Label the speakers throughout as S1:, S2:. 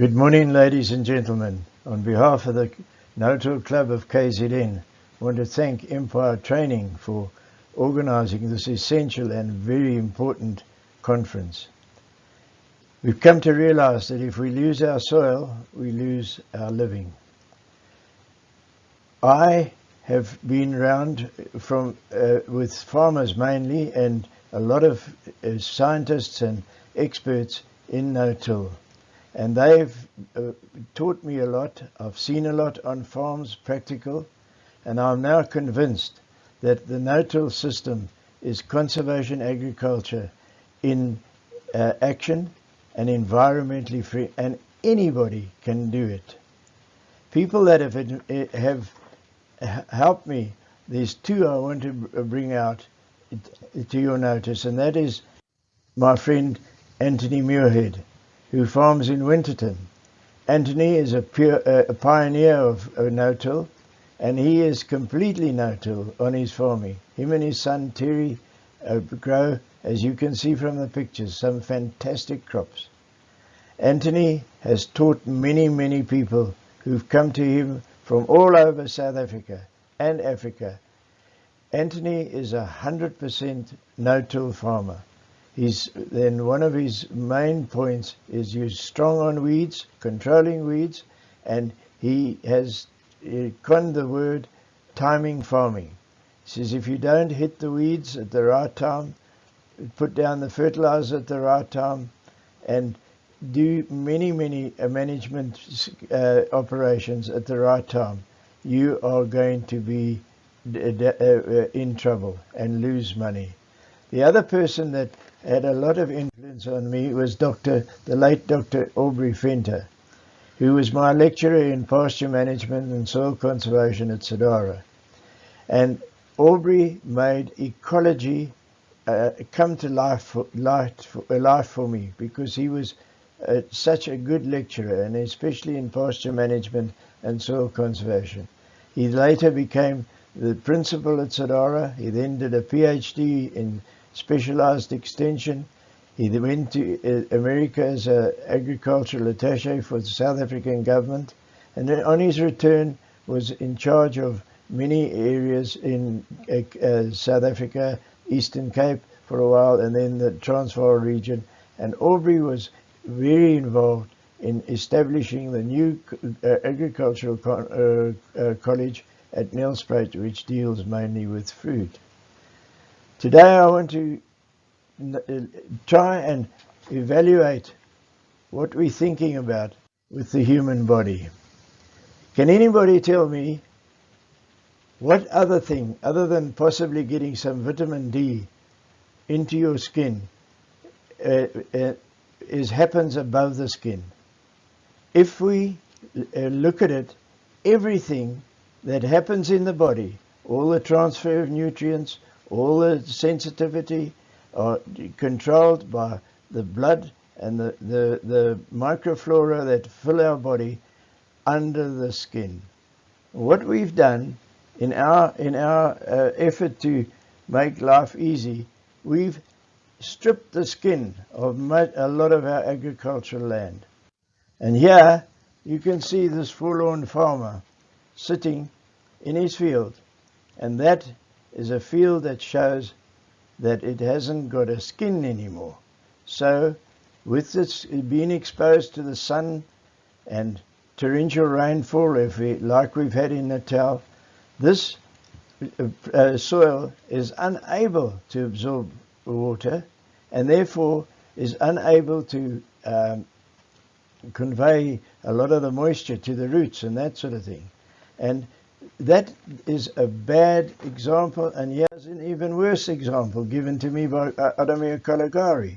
S1: Good morning, ladies and gentlemen. On behalf of the No-Till Club of KZN, I want to thank Empire Training for organizing this essential and very important conference. We've come to realize that if we lose our soil, we lose our living. I have been around with farmers mainly, and a lot of scientists and experts in no-till. And they've taught me a lot. I've seen a lot on farms, practical, and I'm now convinced that the no-till system is conservation agriculture in action and environmentally free, and anybody can do it. People that have helped me, there's two I want to bring out to your notice, and that is my friend Anthony Muirhead, who farms in Winterton. Anthony is a pioneer of no-till, and he is completely no-till on his farming. Him and his son Terry grow, as you can see from the pictures, some fantastic crops. Anthony has taught many people who've come to him from all over South Africa and Africa. Anthony is 100% no-till farmer. Then one of his main points is you're strong on weeds, controlling weeds, and he has conned the word timing farming. He says if you don't hit the weeds at the right time, put down the fertilizer at the right time, and do many management operations at the right time, you are going to be in trouble and lose money. The other person that had a lot of influence on me was the late Dr. Aubrey Venter, who was my lecturer in pasture management and soil conservation at Sadara. And Aubrey made ecology come to life for me, because he was such a good lecturer, and especially in pasture management and soil conservation. He later became the principal at Sadara. He then did a PhD in specialized extension. He went to America as an agricultural attaché for the South African government, and then on his return was in charge of many areas in South Africa, Eastern Cape for a while, and then the Transvaal region. And Aubrey was very involved in establishing the new agricultural college at Nelspruit, which deals mainly with food. Today I want to try and evaluate what we're thinking about with the human body. Can anybody tell me what other thing, other than possibly getting some vitamin D into your skin, happens above the skin? If we look at it, everything that happens in the body, all the transfer of nutrients, all the sensitivity, are controlled by the blood and the microflora that fill our body under the skin. What we've done in our effort to make life easy, we've stripped the skin of a lot of our agricultural land. And here you can see this forlorn farmer sitting in his field, and that is a field that shows that it hasn't got a skin anymore. So with this being exposed to the sun and torrential rainfall, like we've had in Natal, this soil is unable to absorb water, and therefore is unable to convey a lot of the moisture to the roots and that sort of thing. And that is a bad example, and here's an even worse example given to me by Adamir Kalagari.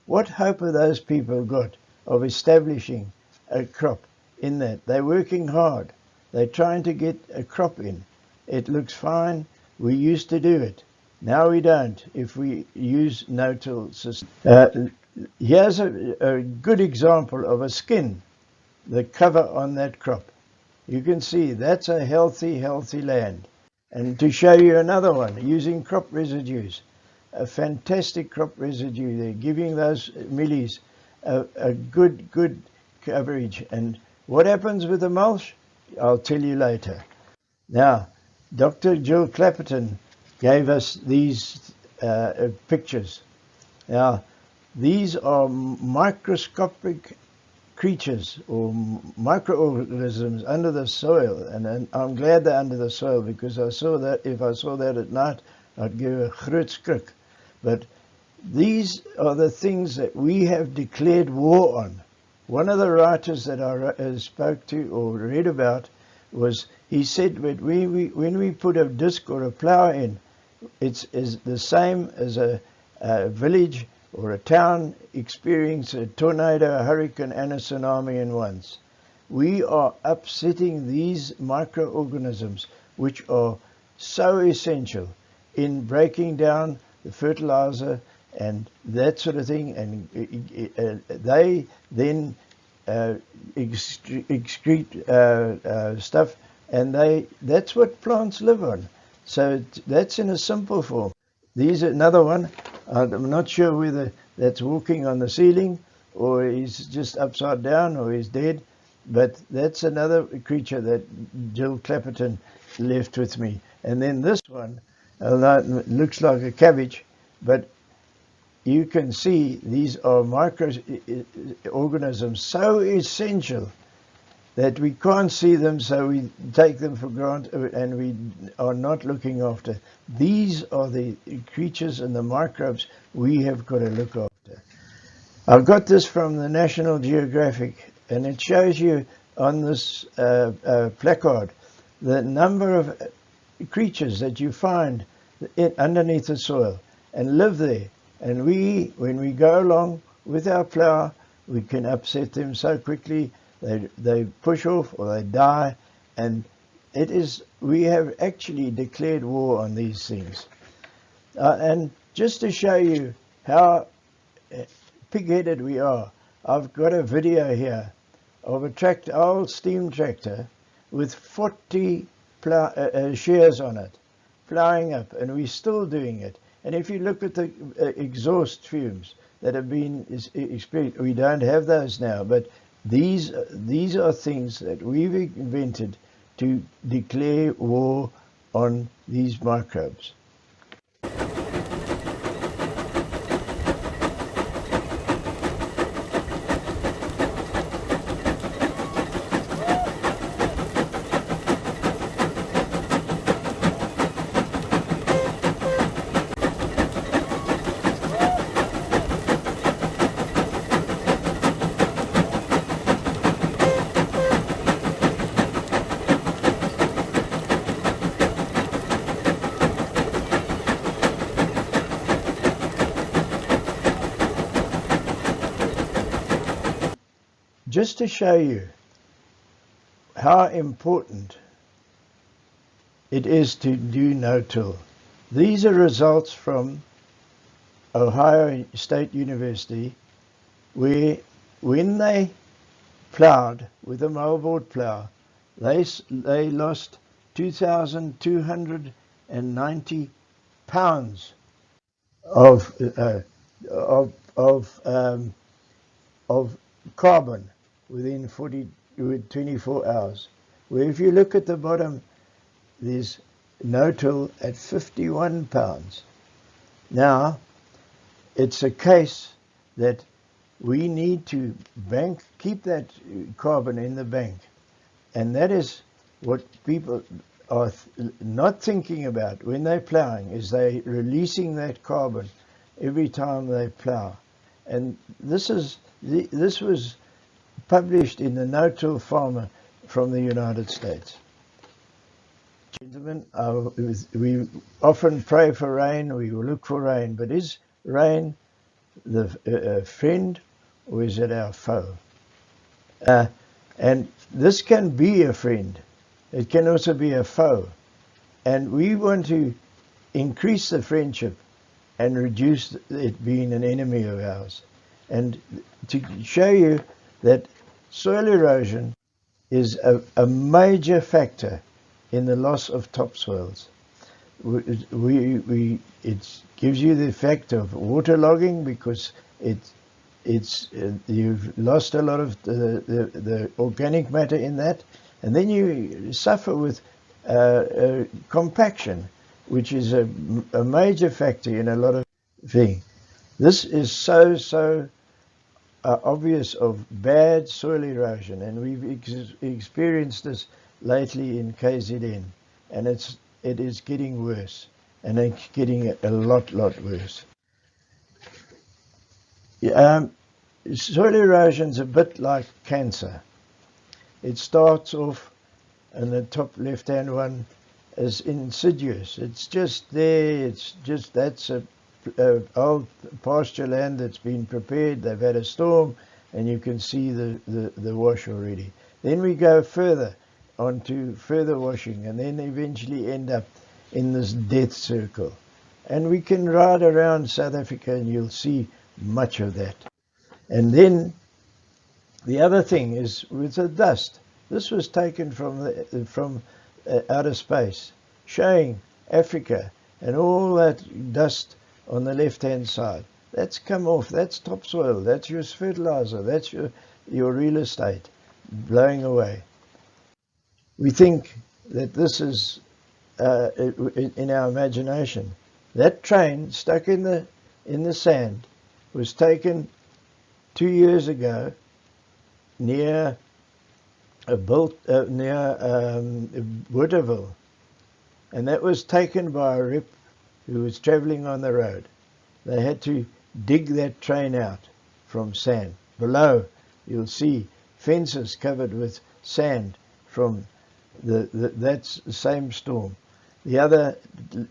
S1: What hope have those people got of establishing a crop in that? They're working hard. They're trying to get a crop in. It looks fine. We used to do it. Now we don't if we use no-till system. Here's a good example of a skin, the cover on that crop. You can see that's a healthy land. And to show you another one, using crop residues, a fantastic crop residue there, giving those millies a good coverage. And what happens with the mulch? I'll tell you later. Now, Dr. Jill Clapperton gave us these pictures. Now, these are microscopic creatures or microorganisms under the soil, and I'm glad they're under the soil, because I saw that, if I saw that at night, I'd give a groot skrik. But these are the things that we have declared war on. One of the writers that I spoke to or read about was, he said that when we put a disc or a plough in, it's the same as a village or a town experience a tornado, a hurricane, and a tsunami in once. We are upsetting these microorganisms, which are so essential in breaking down the fertilizer and that sort of thing, and they then excrete stuff, and that's what plants live on. So that's in a simple form. These are another one. I'm not sure whether that's walking on the ceiling or he's just upside down or he's dead, but that's another creature that Jill Clapperton left with me. And then this one, although it looks like a cabbage, but you can see these are microorganisms so essential that we can't see them, so we take them for granted and we are not looking after. These are the creatures and the microbes we have got to look after. I've got this from the National Geographic, and it shows you on this placard the number of creatures that you find underneath the soil and live there. And when we go along with our plough, we can upset them so quickly. They push off or they die, and we have actually declared war on these things. And just to show you how pig-headed we are, I've got a video here of a old steam tractor with 40 shears on it, ploughing up, and we're still doing it. And if you look at the exhaust fumes that have been experienced, we don't have those now, but these are things that we've invented to declare war on these microbes. Just to show you how important it is to do no-till. These are results from Ohio State University, where when they ploughed with a moldboard plough, they lost 2,290 pounds of carbon within 24 hours. Where if you look at the bottom, there's no-till at 51 pounds. Now, it's a case that we need to keep that carbon in the bank. And that is what people are not thinking about when they're ploughing, is they releasing that carbon every time they plough. And this was published in the No-Till Farmer from the United States. Gentlemen, we often pray for rain, we will look for rain, but is rain the friend or is it our foe? And this can be a friend, it can also be a foe, and we want to increase the friendship and reduce it being an enemy of ours. And to show you that soil erosion is a major factor in the loss of topsoils. It gives you the effect of waterlogging, because it you've lost a lot of the organic matter in that, and then you suffer with compaction, which is a major factor in a lot of things. This is so obvious of bad soil erosion, and we've experienced this lately in KZN, and it is getting worse, and it's getting a lot worse. Soil erosion's a bit like cancer. It starts off, and the top left-hand one is insidious. It's just there. That's a old pasture land that's been prepared. They've had a storm, and you can see the wash already. Then we go further onto further washing, and then eventually end up in this death circle. And we can ride around South Africa, and you'll see much of that. And then the other thing is with the dust. This was taken from outer space, showing Africa and all that dust on the left-hand side. That's come off. That's topsoil. That's your fertilizer. That's your real estate blowing away. We think that this is in our imagination. That train stuck in the sand was taken 2 years ago near Waterville, and that was taken by a rip who was travelling on the road. They had to dig that train out from sand. Below, you'll see fences covered with sand from that's the same storm. The other,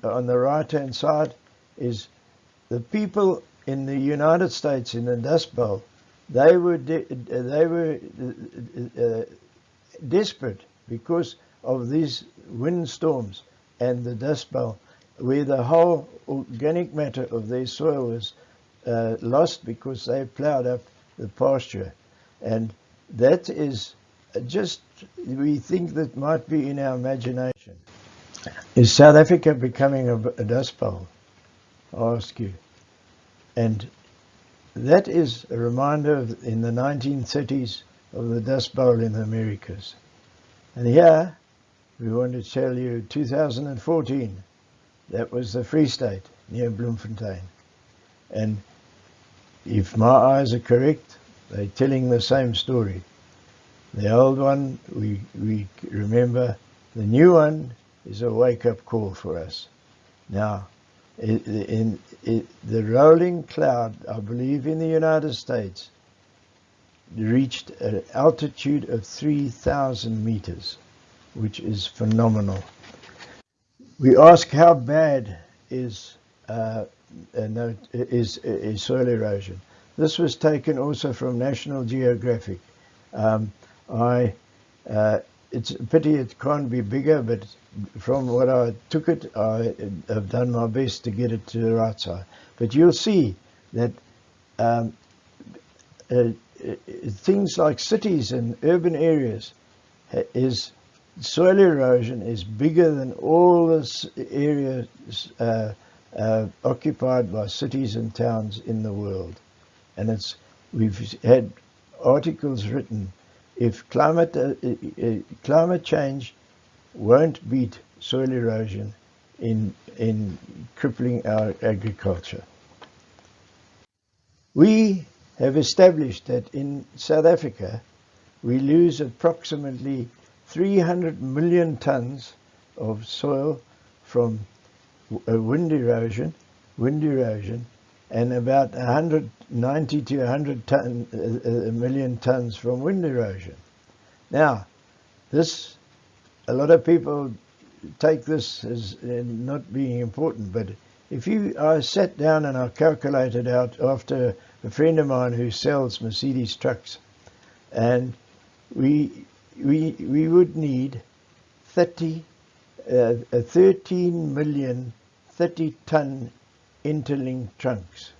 S1: on the right-hand side, is the people in the United States in the Dust Bowl. They were desperate because of these windstorms and the Dust Bowl, where the whole organic matter of their soil was lost because they ploughed up the pasture. And that is just, we think that might be in our imagination. Is South Africa becoming a Dust Bowl? I ask you. And that is a reminder in the 1930s of the Dust Bowl in the Americas. And here we want to tell you 2014, that was the Free State near Bloemfontein. And if my eyes are correct, they're telling the same story. The old one, we remember. The new one is a wake-up call for us. Now, the rolling cloud, I believe in the United States, reached an altitude of 3,000 meters, which is phenomenal. We ask how bad is soil erosion. This was taken also from National Geographic. It's a pity it can't be bigger, but from what I took it, I have done my best to get it to the right side. But you'll see that things like cities and urban areas soil erosion is bigger than all this areas occupied by cities and towns in the world. And we've had articles written, if climate change won't beat soil erosion in crippling our agriculture. We have established that in South Africa we lose approximately 300 million tons of soil from wind erosion, and about 190 to 100 million tons from wind erosion. Now, a lot of people take this as not being important, but I sat down and I calculated out13 a friend of mine who sells Mercedes trucks, and we would need 13 million 30-ton interlinked trunks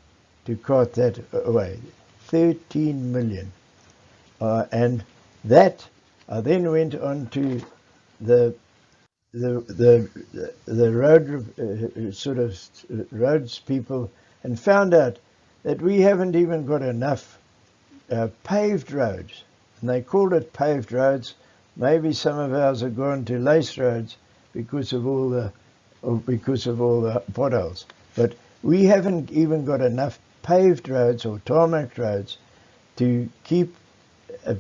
S1: to cart that away. 13 million. And that, I then went on to the road roads people and found out that we haven't even got enough paved roads, and they called it paved roads. Maybe some of ours have gone to lace roads because of all the potholes. But we haven't even got enough paved roads or tarmac roads to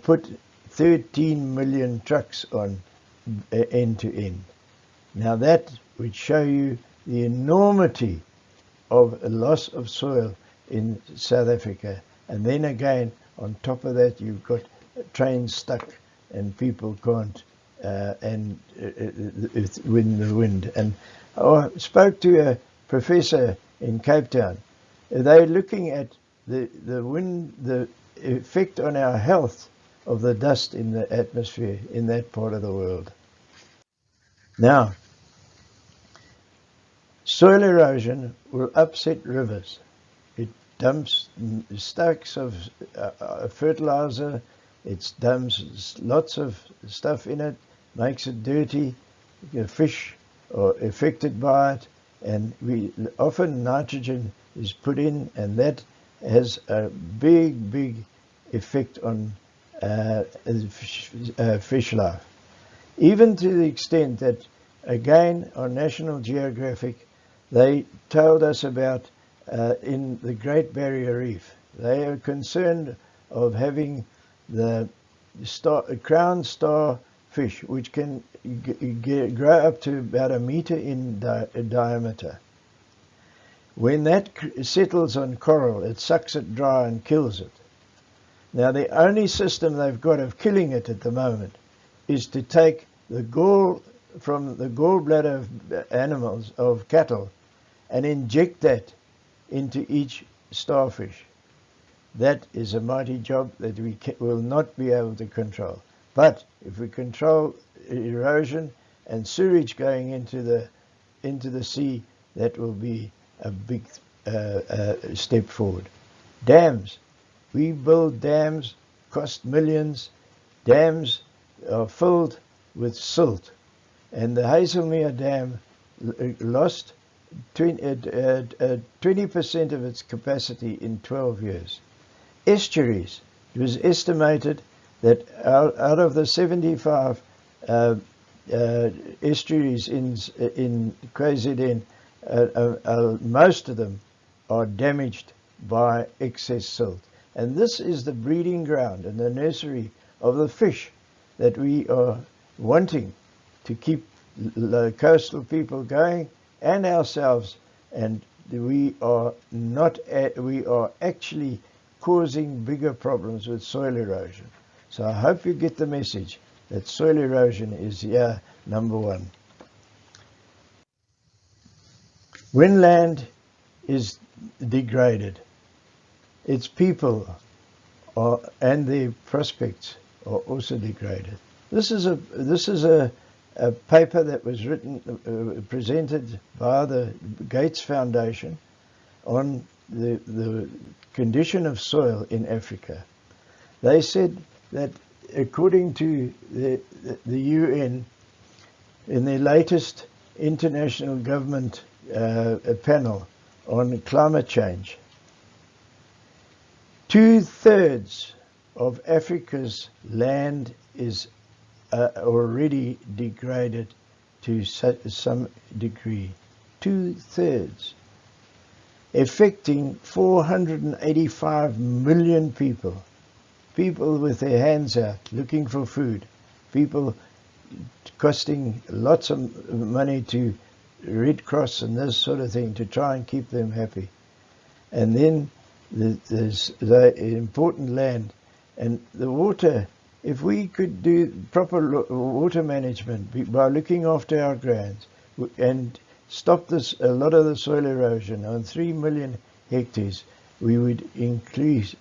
S1: put 13 million trucks on end to end. Now that would show you the enormity of a loss of soil in South Africa. And then again, on top of that, you've got trains stuck and people can't win the wind. And I spoke to a professor in Cape Town. They're looking at the wind, the effect on our health of the dust in the atmosphere in that part of the world. Now, soil erosion will upset rivers. It dumps stacks of fertilizer, it dumps lots of stuff in it, makes it dirty. Fish are affected by it, and often nitrogen is put in, and that has a big effect on fish life. Even to the extent that, again, on National Geographic, they told us about in the Great Barrier Reef. They are concerned of having the crown star fish, which can grow up to about a meter in diameter. When that settles on coral, it sucks it dry and kills it. Now, the only system they've got of killing it at the moment is to take the gall from the gallbladder of animals, of cattle, and inject that into each starfish. That is a mighty job that we will not be able to control. But if we control erosion and sewage going into the sea, that will be a big step forward. Dams. We build dams, cost millions. Dams are filled with silt. And the Hazelmere Dam lost 20% of its capacity in 12 years. Estuaries. It was estimated that out of the 75 estuaries in KZN, most of them are damaged by excess silt. And this is the breeding ground and the nursery of the fish that we are wanting to keep the coastal people going and ourselves. And we are actually causing bigger problems with soil erosion. So I hope you get the message that soil erosion is here number one. When land is degraded, its people and their prospects are also degraded. This is a paper that was presented by the Gates Foundation on the condition of soil in Africa. They said that according to the UN, in their latest international government panel on climate change, 2/3 of Africa's land is already degraded to some degree. 2/3, affecting 485 million people. People with their hands out looking for food. People costing lots of money to Red Cross and this sort of thing to try and keep them happy. And then there's the important land and the water. If we could do proper water management by looking after our grounds and stop a lot of the soil erosion on 3 million hectares, we would increase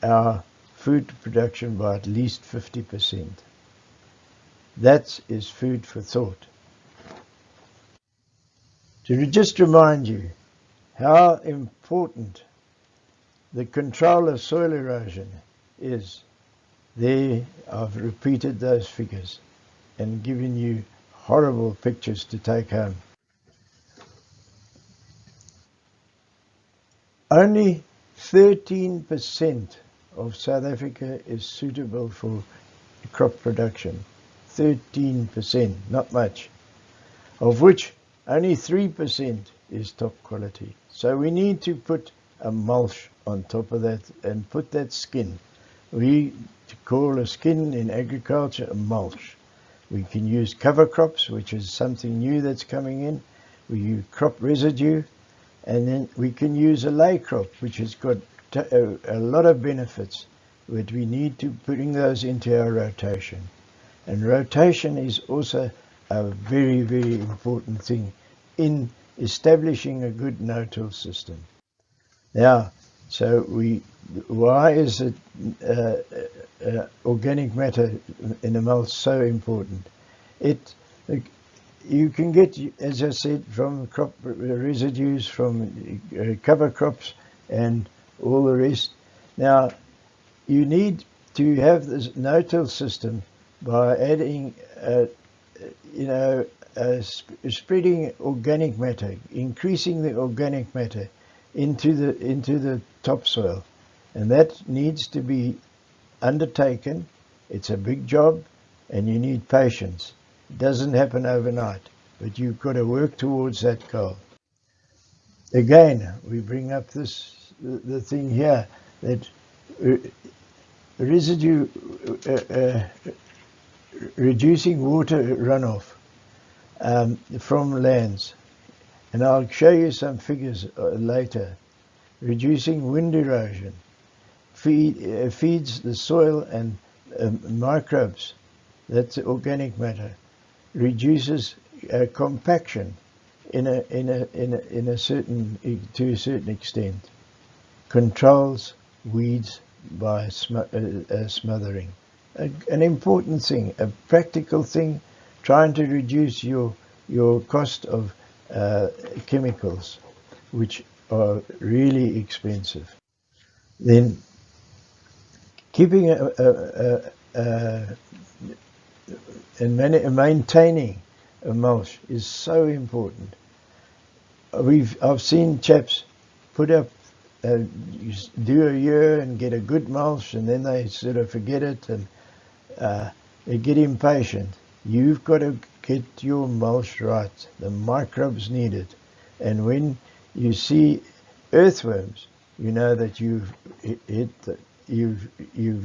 S1: our food production by at least 50%. That is food for thought. To just remind you how important the control of soil erosion is, there I've repeated those figures and given you horrible pictures to take home. Only 13% of South Africa is suitable for crop production. 13%, not much, of which only 3% is top quality. So we need to put a mulch on top of that and put that skin. We call a skin in agriculture a mulch. We can use cover crops, which is something new that's coming in. We use crop residue, and then we can use a lay crop, which has got a lot of benefits, but we need to bring those into our rotation. And rotation is also a very, very important thing in establishing a good no-till system. Now, so why is it organic matter in a mulch so important? You can get, as I said, from crop residues, from cover crops and all the rest. Now, you need to have this no-till system by adding, spreading organic matter, increasing the organic matter into the topsoil, and that needs to be undertaken. It's a big job, and you need patience. It doesn't happen overnight, but you've got to work towards that goal. Again, we bring up the thing here that residue, reducing water runoff from lands, and I'll show you some figures later. Reducing wind erosion feeds the soil and microbes. That's organic matter. Reduces compaction to a certain extent. Controls weeds by smothering. An important thing, a practical thing, trying to reduce your cost of chemicals, which are really expensive. Then keeping and maintaining a mulch is so important. I've seen chaps put up, do a year and get a good mulch, and then they sort of forget it, and they get impatient. You've got to get your mulch right. The microbes need it, and when you see earthworms, you know that you've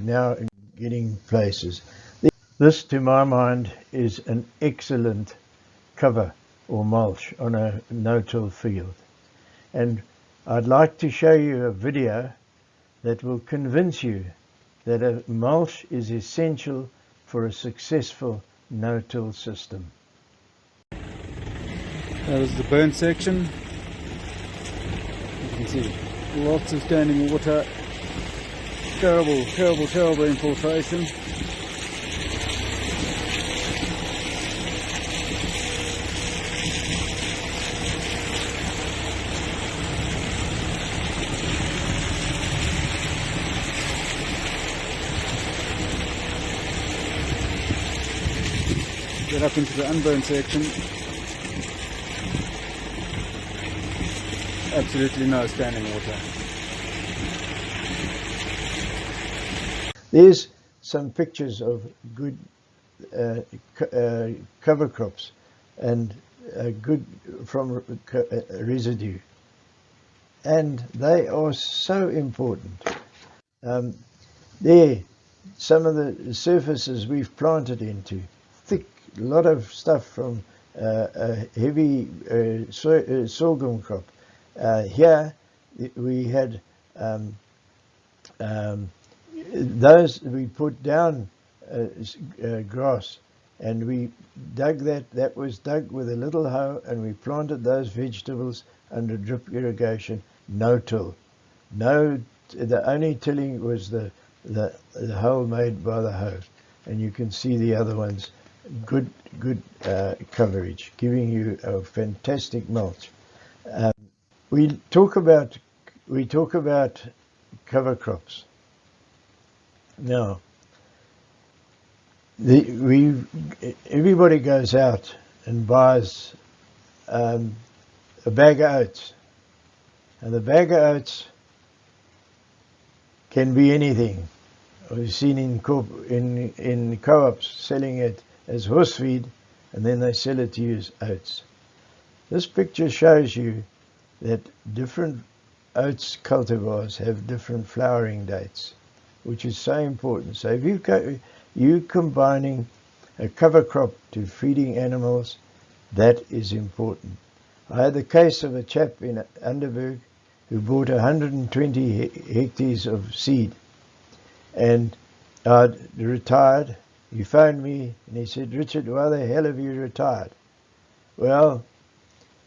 S1: now getting places. This, to my mind, is an excellent cover or mulch on a no-till field, and I'd like to show you a video that will convince you that a mulch is essential for a successful no-till system.
S2: That was the burnt section. You can see lots of standing water. Terrible infiltration. Get up into the unburned section. Absolutely no standing water.
S1: There's some pictures of good cover crops and good from residue, and they are so important. There, some of the surfaces we've planted into, thick, a lot of stuff from a heavy sorghum crop. Here we had those we put down grass, and we dug that was dug with a little hoe, and we planted those vegetables under drip irrigation, no till. The only tilling was the hole made by the hoe, and you can see the other ones, good coverage, giving you a fantastic mulch. We talk about cover crops. Now, everybody goes out and buys a bag of oats, and the bag of oats can be anything. We've seen in co-ops selling it as horse feed, and then they sell it to you as oats. This picture shows you that different oats cultivars have different flowering dates, which is so important. So if you combining a cover crop to feeding animals, that is important. I had the case of a chap in Underberg who bought 120 hectares of seed, and I'd retired. He phoned me and he said, "Richard, why the hell have you retired?" Well,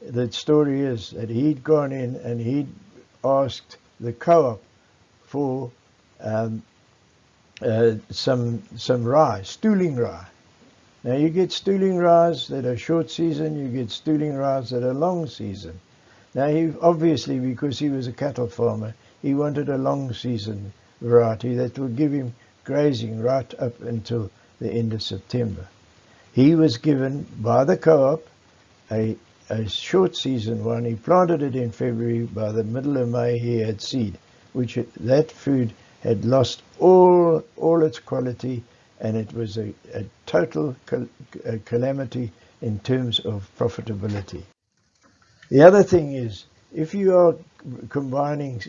S1: the story is that he'd gone in and he'd asked the co-op for some rye, stooling rye. Now you get stooling ryes that are short season, you get stooling ryes that are long season. Now he obviously, because he was a cattle farmer, he wanted a long season variety that would give him grazing right up until the end of September. He was given by the co-op a short season one. He planted it in February. By the middle of May he had seed, that food had lost all its quality, and it was a total calamity in terms of profitability. The other thing is, if you are combining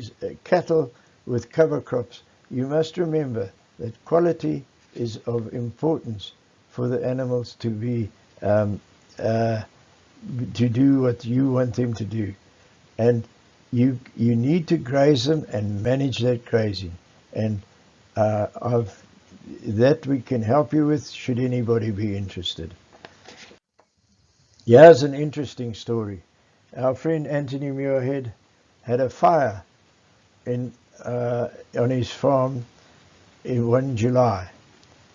S1: cattle with cover crops, you must remember that quality is of importance for the animals to be to do what you want them to do, and you need to graze them and manage that grazing, and that we can help you with should anybody be interested. Here's an interesting story. Our friend Anthony Muirhead had a fire on his farm in 1 July,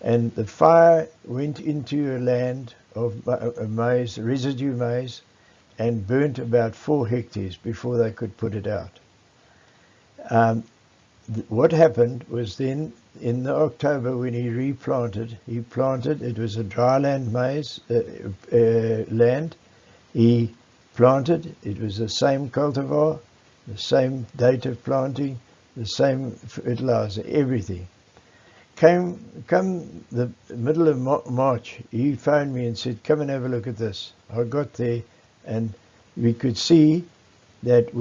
S1: and the fire went into a land of maize, residue maize, and burnt about 4 hectares before they could put it out. What happened was then in the October when he replanted, it was a dryland maize land. He planted, it was the same cultivar, the same date of planting, the same fertilizer, everything. Come the middle of March, he phoned me and said, "Come and have a look at this." I got there, and we could see that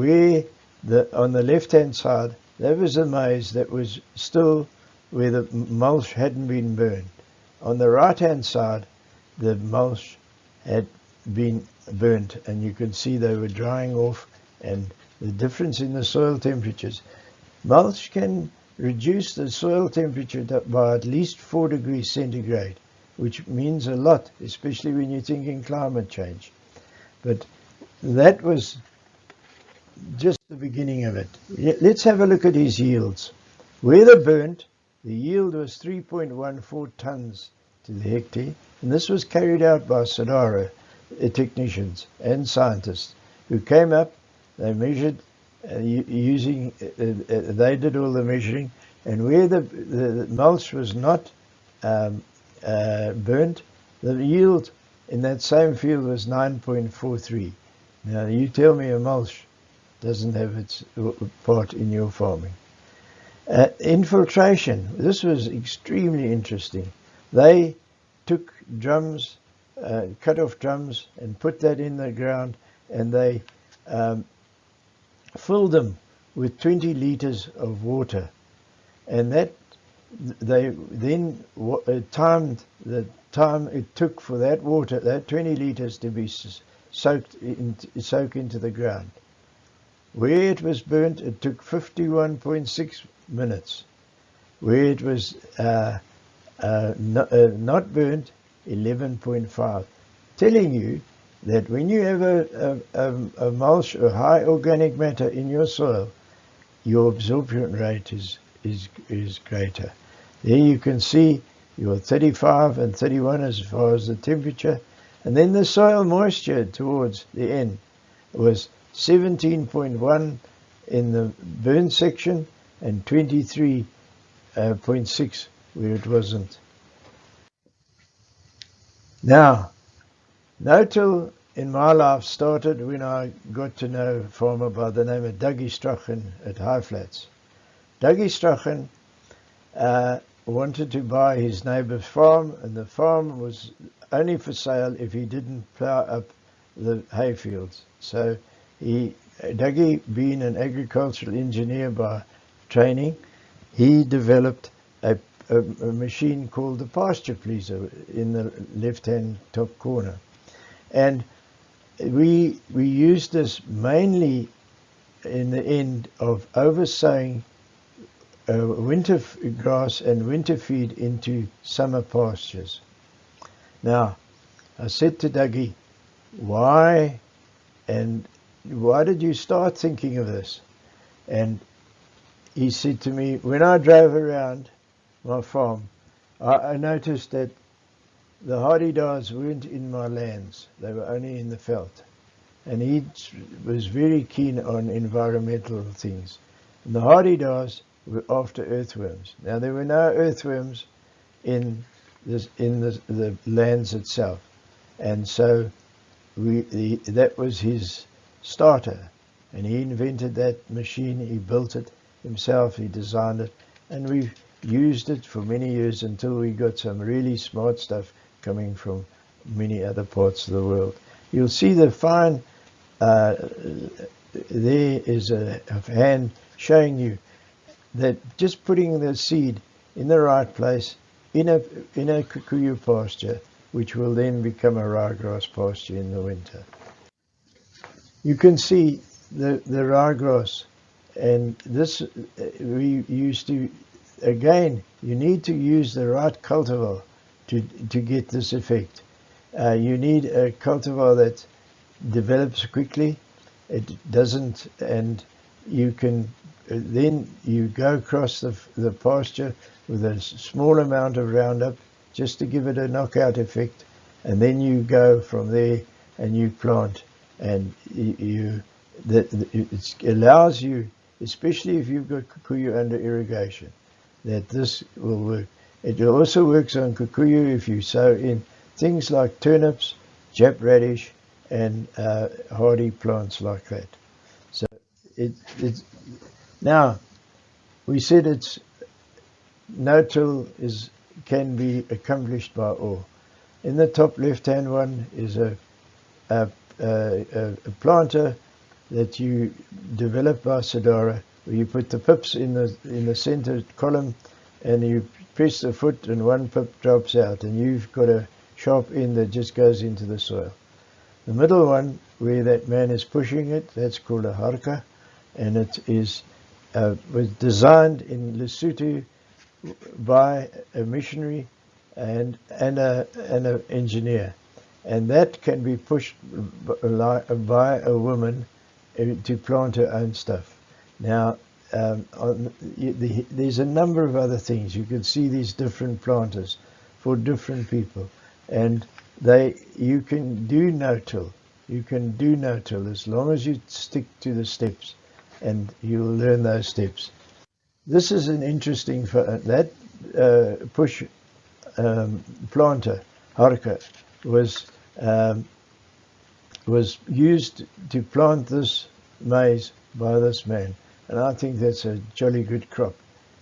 S1: on the left-hand side, there was a maize that was still where the mulch hadn't been burned. On the right-hand side, the mulch had been burnt, and you could see they were drying off, and the difference in the soil temperatures. Mulch can reduce the soil temperature by at least 4 degrees centigrade, which means a lot, especially when you're thinking climate change. But that was just the beginning of it. Let's have a look at his yields. Where they burnt, the yield was 3.14 tons to the hectare, and this was carried out by Sodara technicians and scientists who came up. They measured they did all the measuring, and where the mulch was not burnt, the yield in that same field was 9.43. Now you tell me a mulch doesn't have its part in your farming. Infiltration, this was extremely interesting. They took drums, cut off drums, and put that in the ground, and they filled them with 20 liters of water, and that they then timed the time it took for that water, that 20 liters, to be soak into the ground. Where it was burnt, it took 51.6 minutes. Where it was not burnt, 11.5. Telling you that when you have a mulch or high organic matter in your soil, your absorption rate is greater. There you can see your 35 and 31 as far as the temperature, and then the soil moisture towards the end was 17.1 in the burn section and 23.6 where it wasn't. Now, no-till in my life started when I got to know a farmer by the name of Dougie Strachan at High Flats. Dougie Strachan wanted to buy his neighbour's farm, and the farm was only for sale if he didn't plough up the hayfields. So Dougie, being an agricultural engineer by training, he developed a machine called the pasture pleaser in the left-hand top corner. And we used this mainly in the end of oversowing winter grass and winter feed into summer pastures. Now, I said to Dougie, why did you start thinking of this? And he said to me, when I drove around my farm, I noticed that the hardy-dars weren't in my lands, they were only in the veld. And he was very keen on environmental things. And the hardy-dars were after earthworms. Now, there were no earthworms in the lands itself. And so that was his starter. And he invented that machine, he built it himself, he designed it, and we've used it for many years until we got some really smart stuff coming from many other parts of the world. You'll see the fine, there is a hand showing you that just putting the seed in the right place in a kikuyu pasture, which will then become a ryegrass pasture in the winter. You can see the ryegrass, and this we used to, again, you need to use the right cultivar to get this effect. You need a cultivar that develops quickly, it doesn't, and you can then you go across the pasture with a small amount of Roundup just to give it a knockout effect, and then you go from there and you plant, and it allows you, especially if you've got kikuyu under irrigation, that this will work. It also works on kikuyu if you sow in things like turnips, Jap radish, and hardy plants like that. So it's now, we said it's no-till can be accomplished by all. In the top left-hand one is a planter that you develop by Sidara, where you put the pips in the center column, and you press the foot, and one pip drops out, and you've got a sharp end that just goes into the soil. The middle one, where that man is pushing it, that's called a harka, and it was designed in Lesotho by a missionary and an engineer, and that can be pushed by a woman to plant her own stuff. Now, there's a number of other things. You can see these different planters for different people, and you can do no-till. You can do no-till as long as you stick to the steps, and you'll learn those steps. This is an interesting, that push planter, harka, was used to plant this maize by this man, and I think that's a jolly good crop,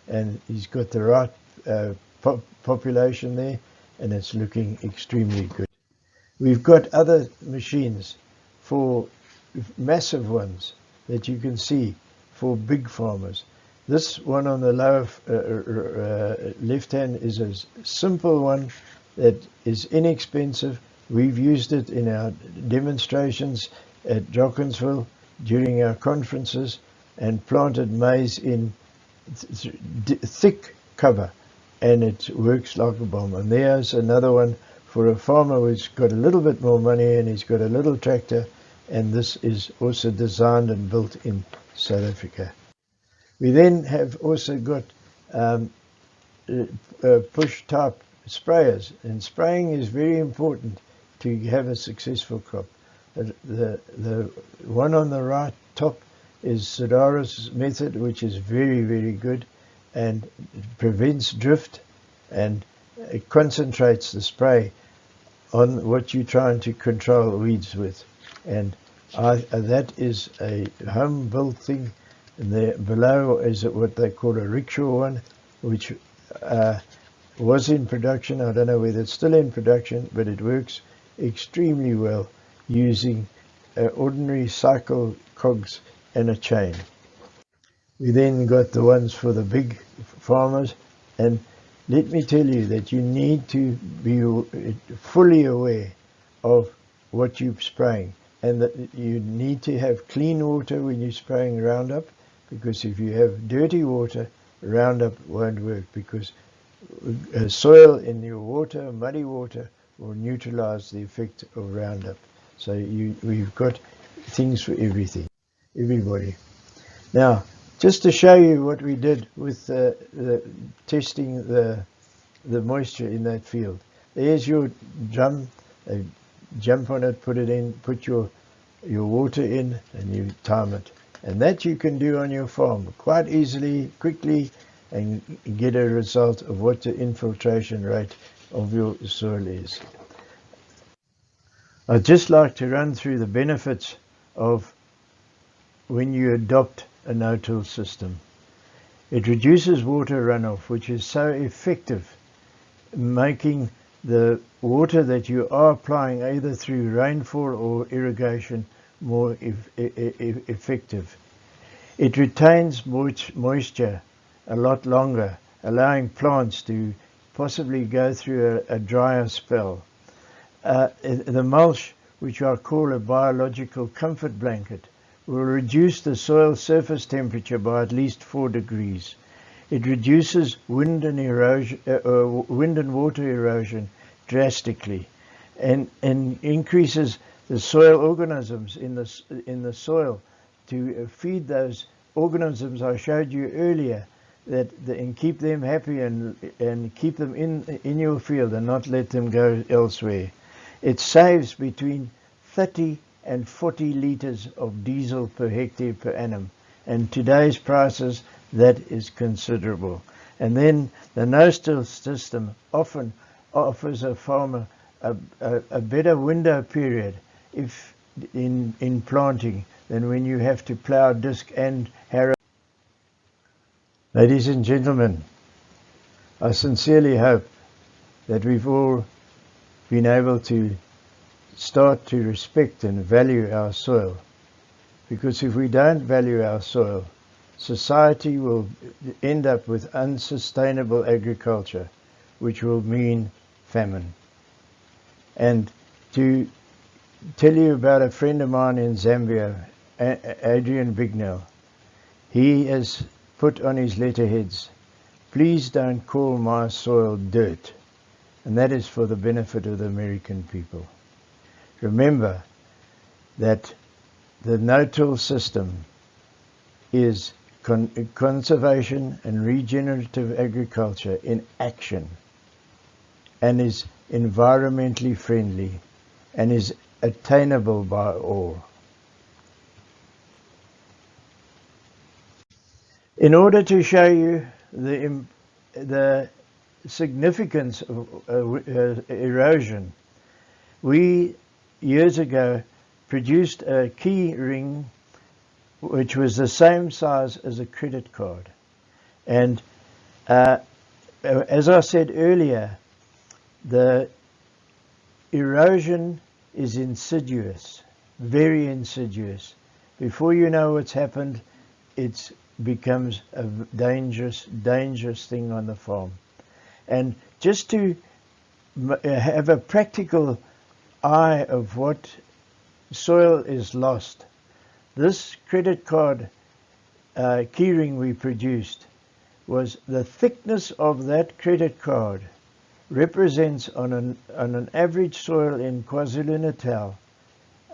S1: and he's got the right population there, and it's looking extremely good. We've got other machines for massive ones that you can see for big farmers. This one on the lower left hand is a simple one that is inexpensive. We've used it in our demonstrations at Jockensville during our conferences, and planted maize in thick cover, and it works like a bomb. And there's another one for a farmer who's got a little bit more money and he's got a little tractor, and this is also designed and built in South Africa. We then have also got push type sprayers, and spraying is very important to have a successful crop. The one on the right top is Sidara's method, which is very, very good, and it prevents drift, and it concentrates the spray on what you're trying to control weeds with. And that is a home-built thing There below is what they call a rickshaw one, which was in production. I don't know whether it's still in production, but it works extremely well using ordinary cycle cogs and a chain. We then got the ones for the big farmers, and let me tell you that you need to be fully aware of what you're spraying, and that you need to have clean water when you're spraying Roundup, because if you have dirty water, Roundup won't work, because soil in your water, muddy water, will neutralize the effect of Roundup. So we've got things for everybody. Now, just to show you what we did with testing the moisture in that field. There's your drum. Jump on it, put it in, put your water in, and you time it. And that you can do on your farm quite easily, quickly, and get a result of what the infiltration rate of your soil is. I'd just like to run through the benefits of when you adopt a no-till system. It reduces water runoff, which is so effective, making the water that you are applying either through rainfall or irrigation more effective. It retains moisture a lot longer, allowing plants to possibly go through a drier spell. The mulch, which I call a biological comfort blanket, will reduce the soil surface temperature by at least 4 degrees. It reduces wind and water erosion drastically, and increases the soil organisms in the soil to feed those organisms I showed you earlier, and keep them happy and keep them in your field and not let them go elsewhere. It saves between 30 and 40 litres of diesel per hectare per annum, and today's prices that is considerable. And then the no-till system often offers a farmer a better window period if in planting than when you have to plough, disc and harrow. Ladies and gentlemen, I sincerely hope that we've all been able to start to respect and value our soil, because if we don't value our soil, society will end up with unsustainable agriculture, which will mean famine. And to tell you about a friend of mine in Zambia, Adrian Bignell, he has put on his letterheads, "Please don't call my soil dirt," and that is for the benefit of the American people. Remember that the no-till system is conservation and regenerative agriculture in action, and is environmentally friendly, and is attainable by all. In order to show you the significance of erosion, we years ago produced a key ring which was the same size as a credit card. And as I said earlier, the erosion is insidious, very insidious. Before you know what's happened, it becomes a dangerous thing on the farm. And just to have a practical eye of what soil is lost, this credit card keyring we produced, was the thickness of that credit card represents on an average soil in KwaZulu-Natal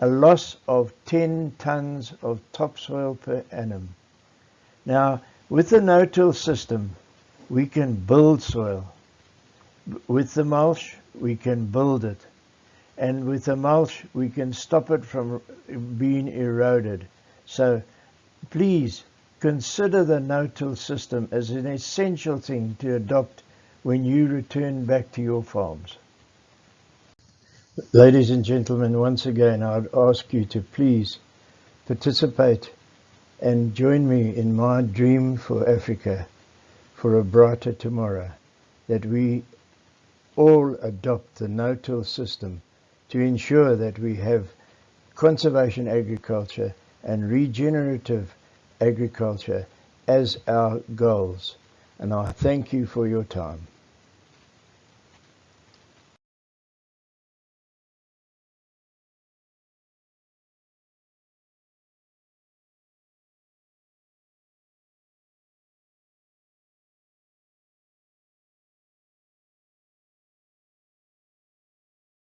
S1: a loss of 10 tons of topsoil per annum. Now, with the no-till system, we can build soil. With the mulch, we can build it. And with the mulch, we can stop it from being eroded. So please consider the no-till system as an essential thing to adopt when you return back to your farms. Ladies and gentlemen, once again, I'd ask you to please participate and join me in my dream for Africa, for a brighter tomorrow, that we all adopt the no-till system to ensure that we have conservation agriculture and regenerative agriculture as our goals. And I thank you for your time.